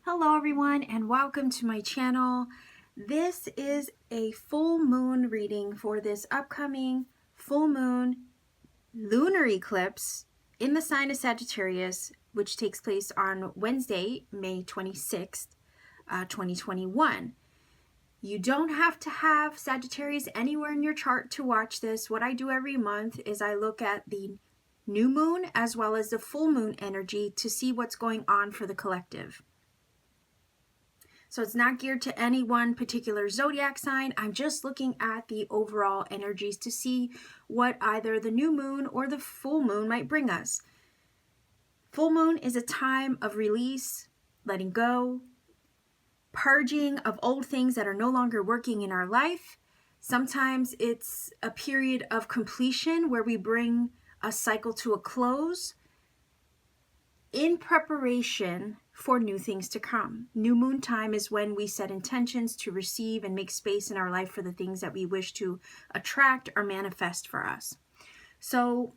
Hello everyone and welcome to my channel. This is a full moon reading for this upcoming full moon lunar eclipse in the sign of Sagittarius, which takes place on Wednesday, May 26th, 2021. You don't have to have Sagittarius anywhere in your chart to watch this. What I do every month is I look at the new moon as well as the full moon energy to see what's going on for the collective. So it's not geared to any one particular zodiac sign. I'm just looking at the overall energies to see what either the new moon or the full moon might bring us. Full moon is a time of release, letting go, purging of old things that are no longer working in our life. Sometimes it's a period of completion where we bring a cycle to a close in preparation for new things to come. New moon time is when we set intentions to receive and make space in our life for the things that we wish to attract or manifest for us. So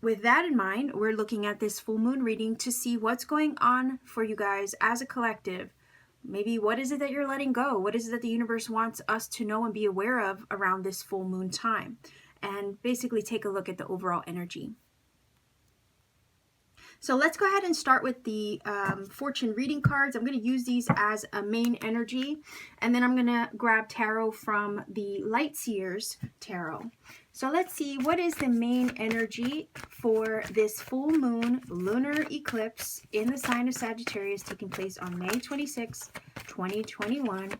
with that in mind, we're looking at this full moon reading to see what's going on for you guys as a collective. Maybe what is it that you're letting go? What is it that the universe wants us to know and be aware of around this full moon time? And basically take a look at the overall energy. So let's go ahead and start with the fortune reading cards. I'm going to use these as a main energy, and then I'm going to grab tarot from the Light Seers tarot. So let's see, what is the main energy for this full moon lunar eclipse in the sign of Sagittarius taking place on May 26, 2021?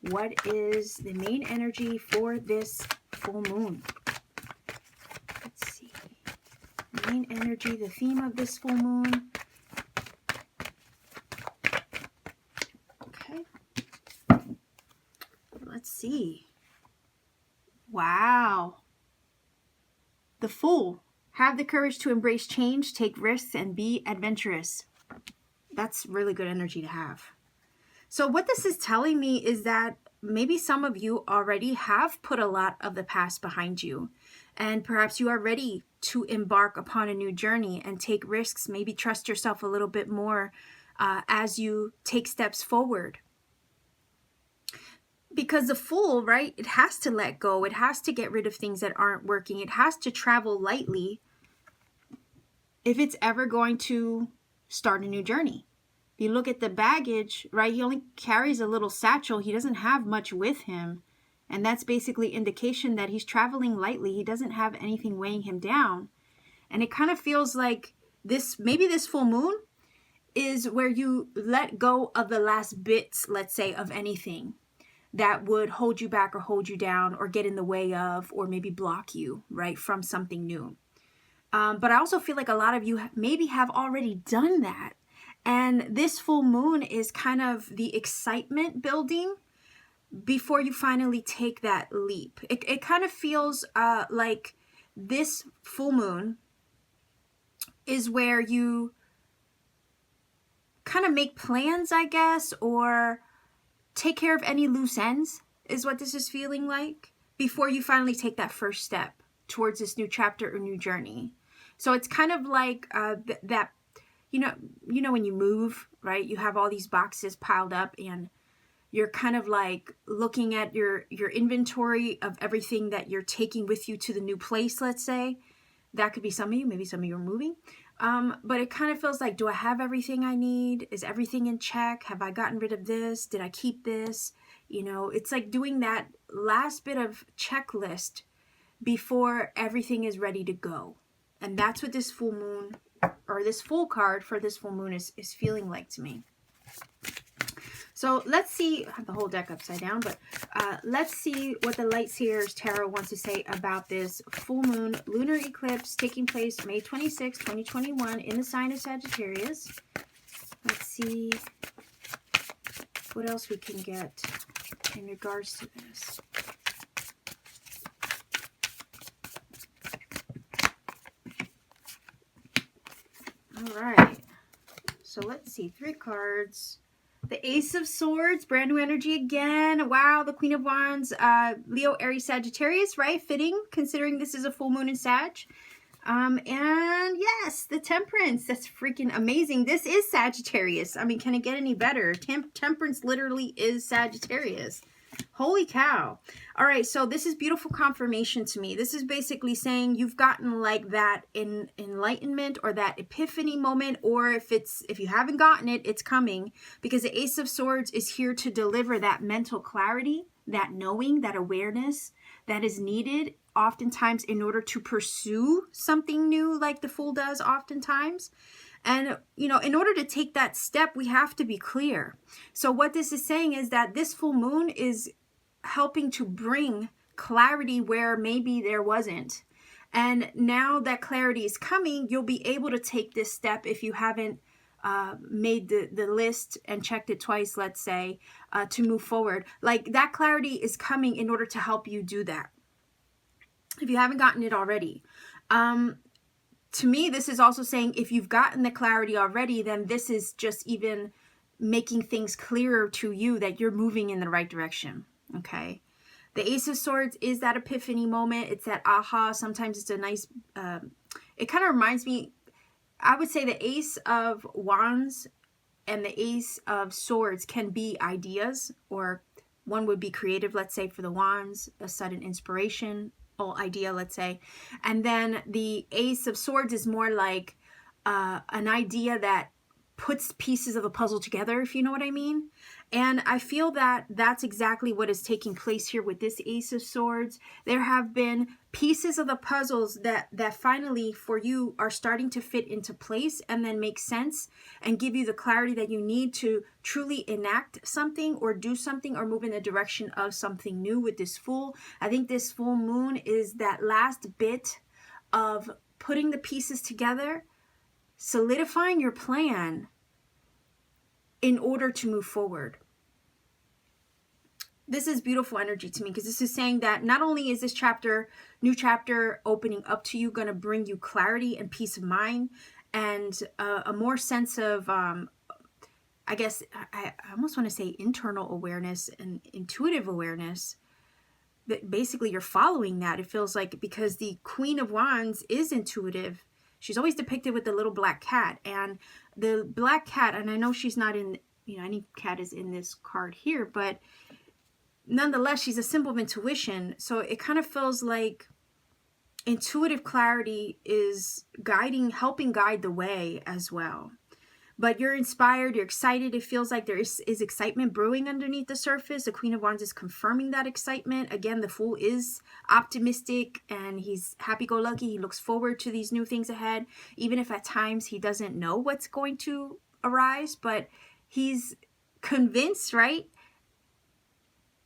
What is the main energy for this full moon? Let's see. Main energy, the theme of this full moon. Okay. Let's see. Wow. The Fool. Have the courage to embrace change, take risks, and be adventurous. That's really good energy to have. So what this is telling me is that maybe some of you already have put a lot of the past behind you. And perhaps you are ready to embark upon a new journey and take risks, maybe trust yourself a little bit more as you take steps forward. Because the Fool, right, it has to let go. It has to get rid of things that aren't working. It has to travel lightly if it's ever going to start a new journey. If you look at the baggage, right, he only carries a little satchel. He doesn't have much with him. And that's basically indication that he's traveling lightly. He doesn't have anything weighing him down. And it kind of feels like this, maybe this full moon is where you let go of the last bits, let's say, of anything that would hold you back or hold you down or get in the way of or maybe block you, right, from something new. But I also feel like a lot of you maybe have already done that. And this full moon is kind of the excitement building before you finally take that leap. It kind of feels like this full moon is where you kind of make plans, I guess, or take care of any loose ends is what this is feeling like before you finally take that first step towards this new chapter or new journey. So it's kind of like that, you know, when you move, right, you have all these boxes piled up and you're kind of like looking at your inventory of everything that you're taking with you to the new place, let's say. That could be some of you, maybe some of you are moving. But it kind of feels like, do I have everything I need? Is everything in check? Have I gotten rid of this? Did I keep this? You know, it's like doing that last bit of checklist before everything is ready to go. And that's what this full moon, or this full card for this full moon is feeling like to me. So let's see, I have the whole deck upside down, but let's see what the Light Seers Tarot wants to say about this full moon lunar eclipse taking place May 26, 2021 in the sign of Sagittarius. Let's see what else we can get in regards to this. All right, so let's see, 3 cards. The Ace of Swords, brand new energy again. Wow, the Queen of Wands, Leo, Aries, Sagittarius, right? Fitting, considering this is a full moon in Sag. And yes, the Temperance. That's freaking amazing. This is Sagittarius. I mean, can it get any better? Temperance literally is Sagittarius. Holy cow. All right, so this is beautiful confirmation to me. This is basically saying you've gotten like that enlightenment or that epiphany moment, or if you haven't gotten it, it's coming, because the Ace of Swords is here to deliver that mental clarity, that knowing, that awareness that is needed oftentimes in order to pursue something new, like the Fool does oftentimes. And, you know, in order to take that step, we have to be clear. So what this is saying is that this full moon is helping to bring clarity where maybe there wasn't. And now that clarity is coming, you'll be able to take this step if you haven't made the list and checked it twice, let's say, to move forward. Like, that clarity is coming in order to help you do that, if you haven't gotten it already. To me, this is also saying if you've gotten the clarity already, then this is just even making things clearer to you that you're moving in the right direction, okay? The Ace of Swords is that epiphany moment. It's that aha. Sometimes it's a nice, it kind of reminds me, I would say the Ace of Wands and the Ace of Swords can be ideas, or one would be creative, let's say, for the Wands, a sudden inspiration idea, let's say. And then the Ace of Swords is more like an idea that puts pieces of the puzzle together, if you know what I mean. And I feel that that's exactly what is taking place here with this Ace of Swords. There have been pieces of the puzzles that finally for you are starting to fit into place and then make sense and give you the clarity that you need to truly enact something or do something or move in the direction of something new with this Fool. I think this full moon is that last bit of putting the pieces together, solidifying your plan in order to move forward. This is beautiful energy to me, because this is saying that not only is this new chapter opening up to you, going to bring you clarity and peace of mind and a more sense of, I guess, I almost want to say internal awareness and intuitive awareness. But basically you're following that. It feels like, because the Queen of Wands is intuitive. She's always depicted with the little black cat, and the black cat, and I know she's not in, you know, any cat is in this card here, but nonetheless, she's a symbol of intuition. So it kind of feels like intuitive clarity is helping guide the way as well. But you're inspired, you're excited. It feels like there is excitement brewing underneath the surface. The Queen of Wands is confirming that excitement. Again, the Fool is optimistic and he's happy-go-lucky. He looks forward to these new things ahead, even if at times he doesn't know what's going to arise, but he's convinced, right,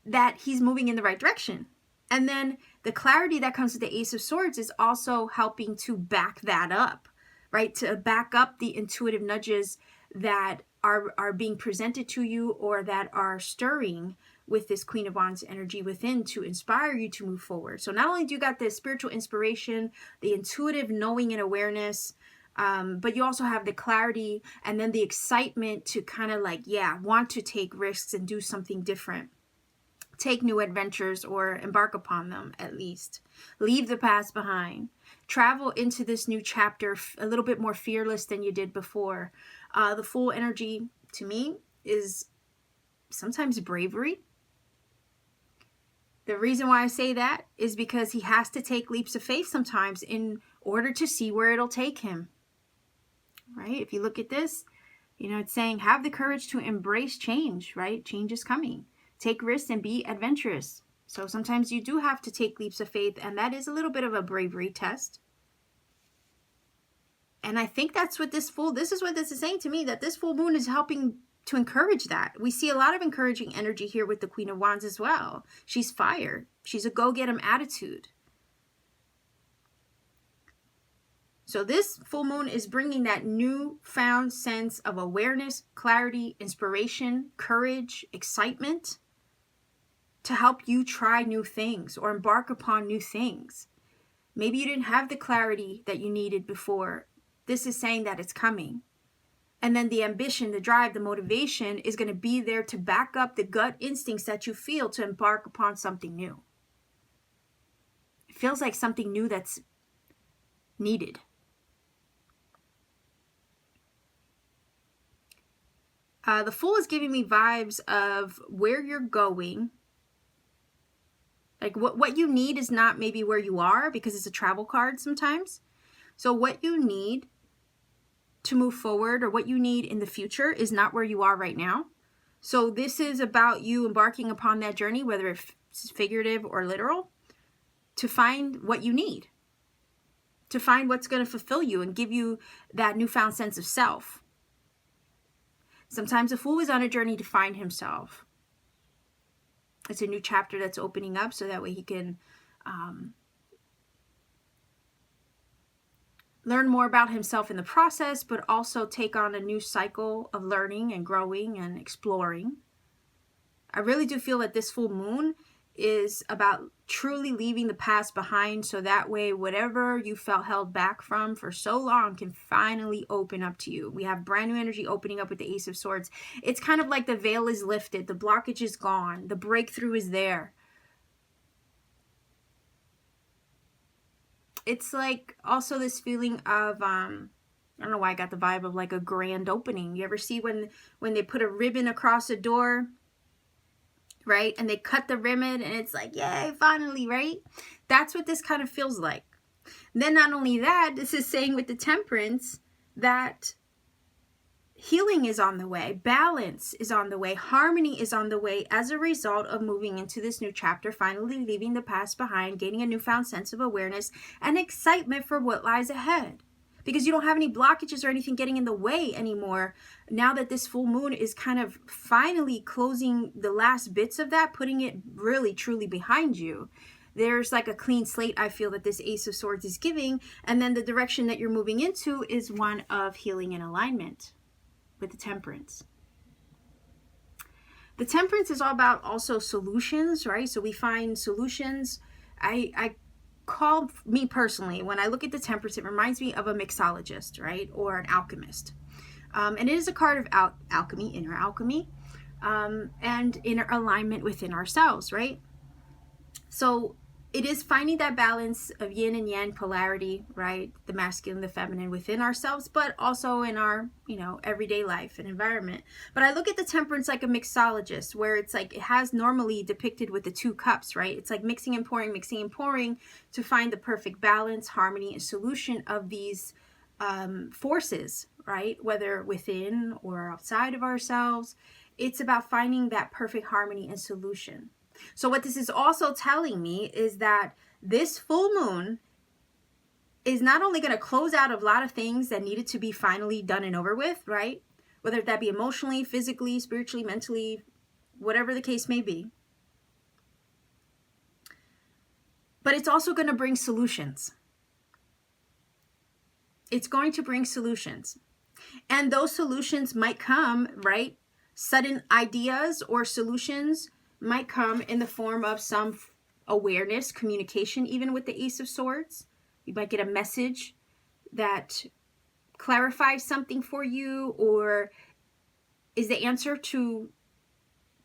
that he's moving in the right direction. And then the clarity that comes with the Ace of Swords is also helping to back that up, right? To back up the intuitive nudges that are being presented to you or that are stirring with this Queen of Wands energy within to inspire you to move forward. So not only do you got the spiritual inspiration, the intuitive knowing and awareness, but you also have the clarity and then the excitement to kind of like, yeah, want to take risks and do something different. Take new adventures or embark upon them at least. Leave the past behind. Travel into this new chapter a little bit more fearless than you did before. The Fool energy to me is sometimes bravery. The reason why I say that is because he has to take leaps of faith sometimes in order to see where it'll take him. Right? If you look at this, you know, it's saying have the courage to embrace change, right? Change is coming. Take risks and be adventurous. So sometimes you do have to take leaps of faith, and that is a little bit of a bravery test. And I think that's what this is what this is saying to me, that this full moon is helping to encourage that. We see a lot of encouraging energy here with the Queen of Wands as well. She's fire. She's a go-get-'em attitude. So this full moon is bringing that newfound sense of awareness, clarity, inspiration, courage, excitement to help you try new things or embark upon new things. Maybe you didn't have the clarity that you needed before. This is saying that it's coming. And then the ambition, the drive, the motivation is going to be there to back up the gut instincts that you feel to embark upon something new. It feels like something new that's needed. The Fool is giving me vibes of where you're going. Like what you need is not maybe where you are, because it's a travel card sometimes. So what you need to move forward, or what you need in the future, is not where you are right now. So this is about you embarking upon that journey, whether it's figurative or literal, to find what you need, to find what's going to fulfill you and give you that newfound sense of self. Sometimes a Fool is on a journey to find himself. It's a new chapter that's opening up, so that way he can learn more about himself in the process, but also take on a new cycle of learning and growing and exploring. I really do feel that this full moon is about truly leaving the past behind, so that way whatever you felt held back from for so long can finally open up to you. We have brand new energy opening up with the Ace of Swords. It's kind of like the veil is lifted, the blockage is gone, the breakthrough is there. It's like also this feeling of, I don't know why I got the vibe of like a grand opening. You ever see when they put a ribbon across a door, right? And they cut the ribbon and it's like, yay, finally, right? That's what this kind of feels like. Then not only that, this is saying with the Temperance that healing is on the way, balance is on the way, harmony is on the way as a result of moving into this new chapter, finally leaving the past behind, gaining a newfound sense of awareness and excitement for what lies ahead. Because you don't have any blockages or anything getting in the way anymore. Now that this full moon is kind of finally closing the last bits of that, putting it really truly behind you. There's like a clean slate, I feel, that this Ace of Swords is giving. And then the direction that you're moving into is one of healing and alignment with the Temperance. The Temperance is all about also solutions, right? So we find solutions. I call, me personally, when I look at the Temperance, it reminds me of a mixologist, right? Or an alchemist. And it is a card of alchemy, inner alchemy, and inner alignment within ourselves, right? So it is finding that balance of yin and yang polarity, right? The masculine, the feminine within ourselves, but also in our, everyday life and environment. But I look at the Temperance like a mixologist, where it's like it has normally depicted with the 2 cups, right? It's like mixing and pouring to find the perfect balance, harmony, and solution of these forces, right? Whether within or outside of ourselves. It's about finding that perfect harmony and solution. So what this is also telling me is that this full moon is not only going to close out a lot of things that needed to be finally done and over with, right? Whether that be emotionally, physically, spiritually, mentally, whatever the case may be. But it's also going to bring solutions. It's going to bring solutions. And those solutions might come, right? Sudden ideas or solutions might come in the form of some awareness, communication, even with the Ace of Swords. You might get a message that clarifies something for you, or is the answer to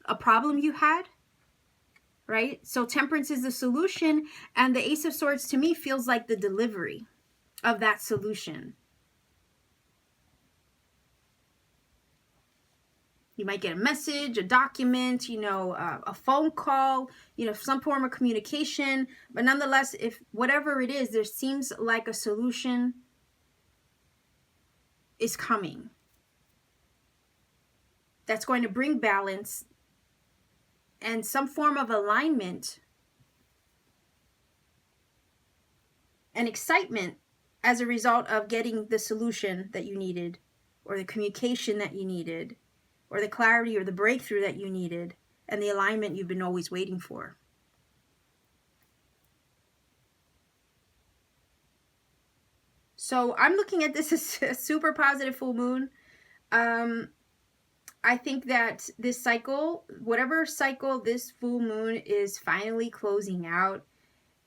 a problem you had, right? So Temperance is the solution, and the Ace of Swords to me feels like the delivery of that solution. You might get a message, a document, a phone call, some form of communication. But nonetheless, if whatever it is, there seems like a solution is coming. That's going to bring balance and some form of alignment and excitement as a result of getting the solution that you needed, or the communication that you needed, or the clarity or the breakthrough that you needed, and the alignment you've been always waiting for. So I'm looking at this as a super positive full moon. I think that this cycle, whatever cycle this full moon is finally closing out,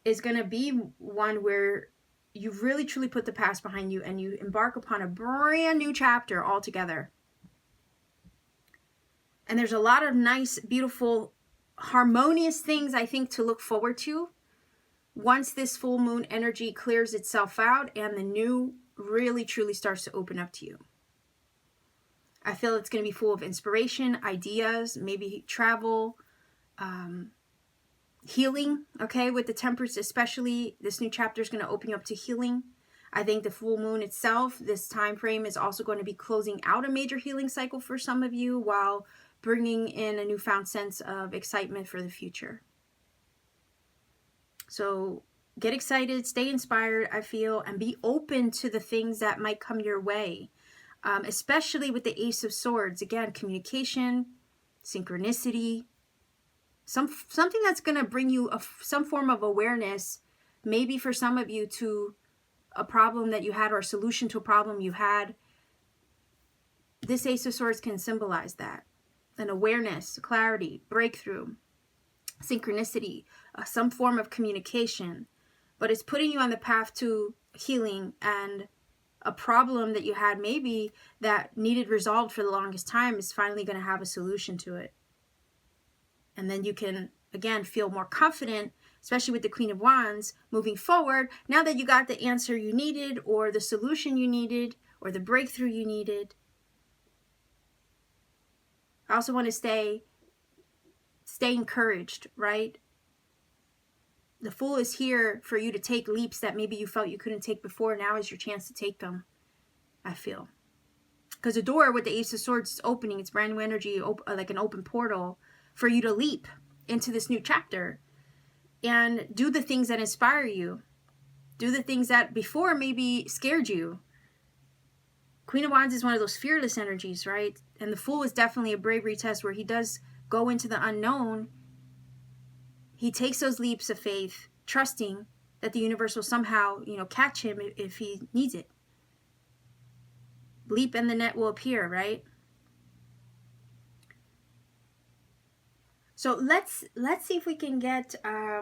is going to be one where you've really truly put the past behind you and you embark upon a brand new chapter altogether. And there's a lot of nice, beautiful, harmonious things, I think, to look forward to. once this full moon energy clears itself out and the new really truly starts to open up to you. I feel it's going to be full of inspiration, ideas, maybe travel, healing, okay? With the Temperance especially, this new chapter is going to open you up to healing. I think the full moon itself, this time frame, is also going to be closing out a major healing cycle for some of you while bringing in a newfound sense of excitement for the future. So get excited, stay inspired, I feel, and be open to the things that might come your way. Especially with the Ace of Swords. Again, communication, synchronicity, something that's going to bring you some form of awareness, maybe for some of you, to a problem that you had or a solution to a problem you had. This Ace of Swords can symbolize that. An awareness, clarity, breakthrough, synchronicity, some form of communication. But it's putting you on the path to healing, and a problem that you had maybe that needed resolved for the longest time is finally going to have a solution to it. And then you can, again, feel more confident, especially with the Queen of Wands, moving forward, now that you got the answer you needed, or the solution you needed, or the breakthrough you needed. I also want to stay encouraged, right? The Fool is here for you to take leaps that maybe you felt you couldn't take before. Now is your chance to take them, I feel. Because the door with the Ace of Swords is opening. It's brand new energy, like an open portal for you to leap into this new chapter and do the things that inspire you. Do the things that before maybe scared you. Queen of Wands is one of those fearless energies, right? And the Fool is definitely a bravery test where he does go into the unknown. He takes those leaps of faith, trusting that the universe will somehow, catch him if he needs it. Leap and the net will appear, right? So let's see if we can get, I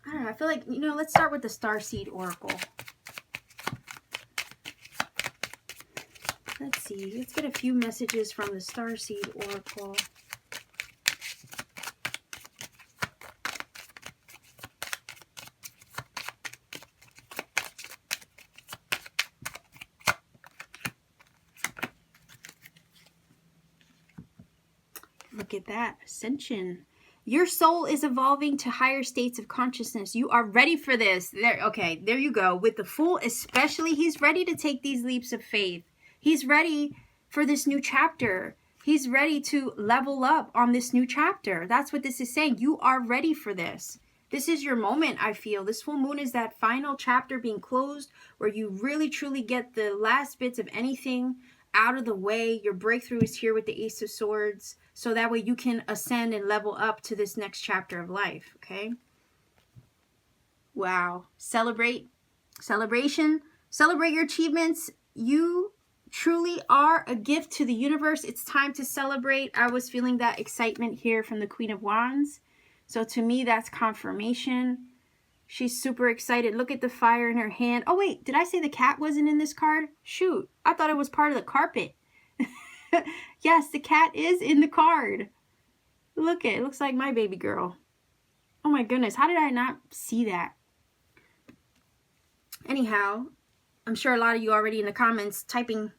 don't know, I feel like, let's start with the Starseed Oracle. Let's see, let's get a few messages from the Starseed Oracle. Look at that, Ascension. Your soul is evolving to higher states of consciousness. You are ready for this. Okay, there you go. With the Fool especially, he's ready to take these leaps of faith. He's ready for this new chapter. He's ready to level up on this new chapter. That's what this is saying. You are ready for this. This is your moment, I feel. This full moon is that final chapter being closed where you really truly get the last bits of anything out of the way. Your breakthrough is here with the Ace of Swords. So that way you can ascend and level up to this next chapter of life, okay? Wow. Celebration. Celebrate your achievements. You truly are a gift to the universe. It's time to celebrate. I was feeling that excitement here from the Queen of Wands. So to me, that's confirmation. She's super excited. Look at the fire in her hand. Oh, wait. Did I say the cat wasn't in this card? Shoot. I thought it was part of the carpet. Yes, the cat is in the card. Look, it looks like my baby girl. Oh my goodness, how did I not see that? Anyhow, I'm sure a lot of you already in the comments typing,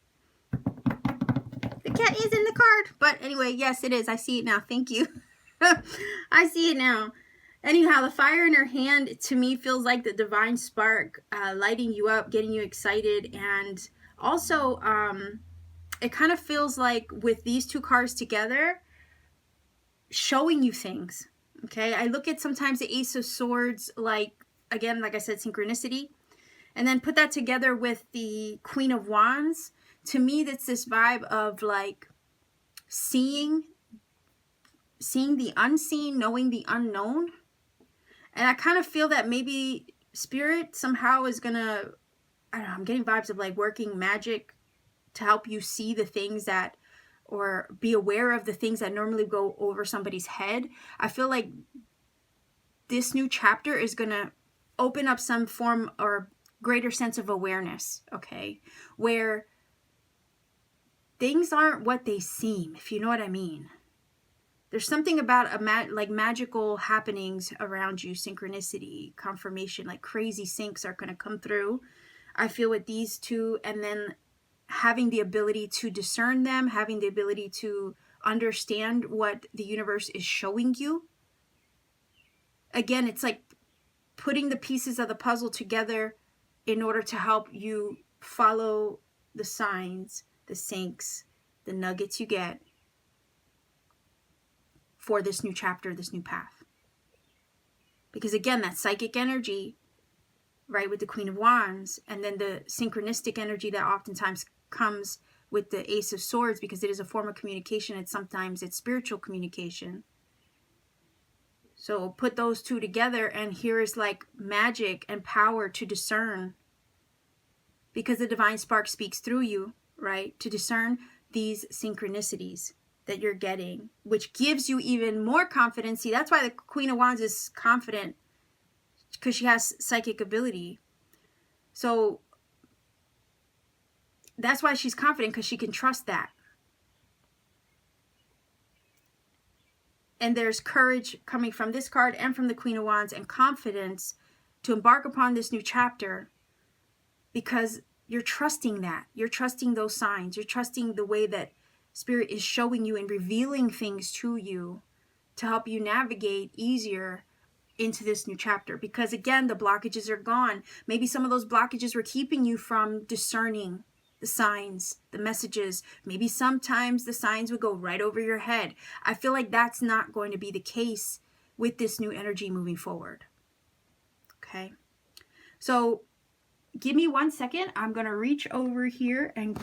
the cat is in the card. But anyway, yes, it is. I see it now. Thank you. I see it now. Anyhow, the fire in her hand to me feels like the divine spark lighting you up, getting you excited. And also, it kind of feels like with these two cards together, showing you things, okay? I look at sometimes the Ace of Swords, like, again, like I said, synchronicity, and then put that together with the Queen of Wands. To me, that's this vibe of, like, seeing the unseen, knowing the unknown. And I kind of feel that maybe Spirit somehow is gonna, I don't know, I'm getting vibes of, like, working magic to help you see the things that, or be aware of the things that normally go over somebody's head. I feel like this new chapter is going to open up some form or greater sense of awareness, okay? Where things aren't what they seem, if you know what I mean. There's something about like magical happenings around you, synchronicity, confirmation, like crazy syncs are going to come through. I feel with these two, and then having the ability to discern them, having the ability to understand what the universe is showing you. Again, it's like putting the pieces of the puzzle together in order to help you follow the signs, the syncs, the nuggets you get for this new chapter, this new path. Because again, that psychic energy, right, with the Queen of Wands, and then the synchronistic energy that oftentimes comes with the Ace of Swords, because it is a form of communication. Sometimes it's spiritual communication. So put those two together, and here is like magic and power to discern, because the divine spark speaks through you, right, to discern these synchronicities that you're getting, which gives you even more confidence. See, that's why the Queen of Wands is confident, because she has psychic ability. So that's why she's confident, because she can trust that. And there's courage coming from this card and from the Queen of Wands, and confidence to embark upon this new chapter, because you're trusting that. You're trusting those signs. You're trusting the way that Spirit is showing you and revealing things to you to help you navigate easier into this new chapter. Because again, the blockages are gone. Maybe some of those blockages were keeping you from discerning the signs, the messages. Maybe sometimes the signs would go right over your head. I feel like that's not going to be the case with this new energy moving forward. Okay. So give me 1 second. I'm going to reach over here and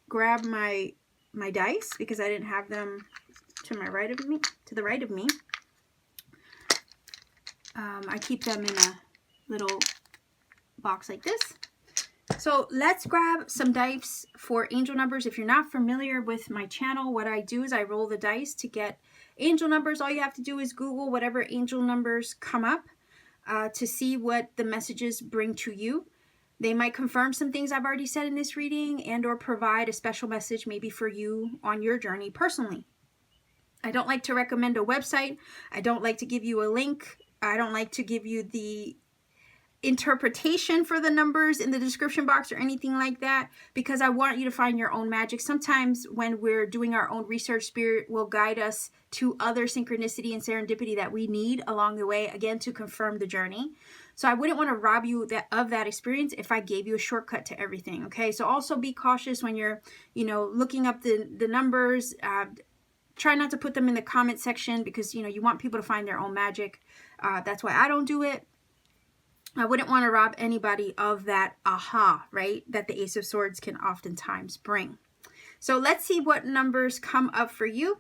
grab my dice, because I didn't have them to the right of me. I keep them in a little box like this. So let's grab some dice for angel numbers. If you're not familiar with my channel, what I do is I roll the dice to get angel numbers. All you have to do is Google whatever angel numbers come up to see what the messages bring to you. They might confirm some things I've already said in this reading, and or provide a special message maybe for you on your journey personally. I don't like to recommend a website. I don't like to give you a link. I don't like to give you the interpretation for the numbers in the description box or anything like that, because I want you to find your own magic. Sometimes when we're doing our own research, Spirit will guide us to other synchronicity and serendipity that we need along the way, again, to confirm the journey. So I wouldn't want to rob you of that experience if I gave you a shortcut to everything. Okay, so also be cautious when you're, looking up the numbers. Try not to put them in the comment section, because you want people to find their own magic. That's why I don't do it. I wouldn't want to rob anybody of that aha, right, that the Ace of Swords can oftentimes bring. So let's see what numbers come up for you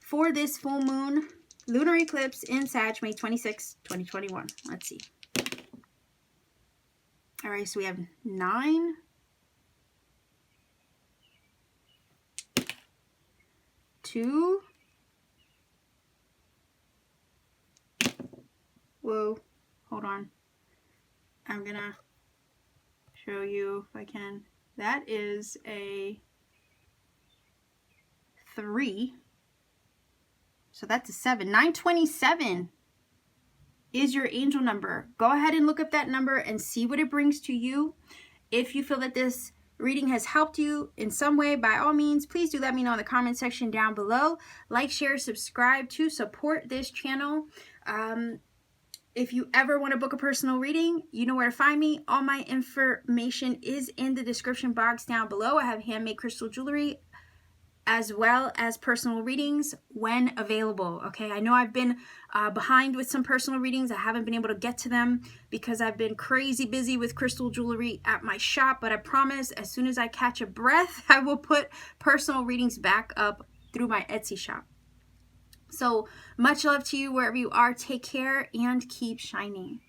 for this full moon lunar eclipse in Sag, May 26, 2021. Let's see. All right, so we have 9, 2, whoa, hold on. I'm gonna show you if I can. That is a 3. So that's a 7. 927 is your angel number. Go ahead and look up that number and see what it brings to you. If you feel that this reading has helped you in some way, by all means, please do let me know in the comment section down below. Like, share, subscribe to support this channel. If you ever want to book a personal reading, you know where to find me. All my information is in the description box down below. I have handmade crystal jewelry as well as personal readings when available. Okay, I know I've been behind with some personal readings. I haven't been able to get to them because I've been crazy busy with crystal jewelry at my shop, but I promise as soon as I catch a breath, I will put personal readings back up through my Etsy shop. So much love to you wherever you are. Take care and keep shining.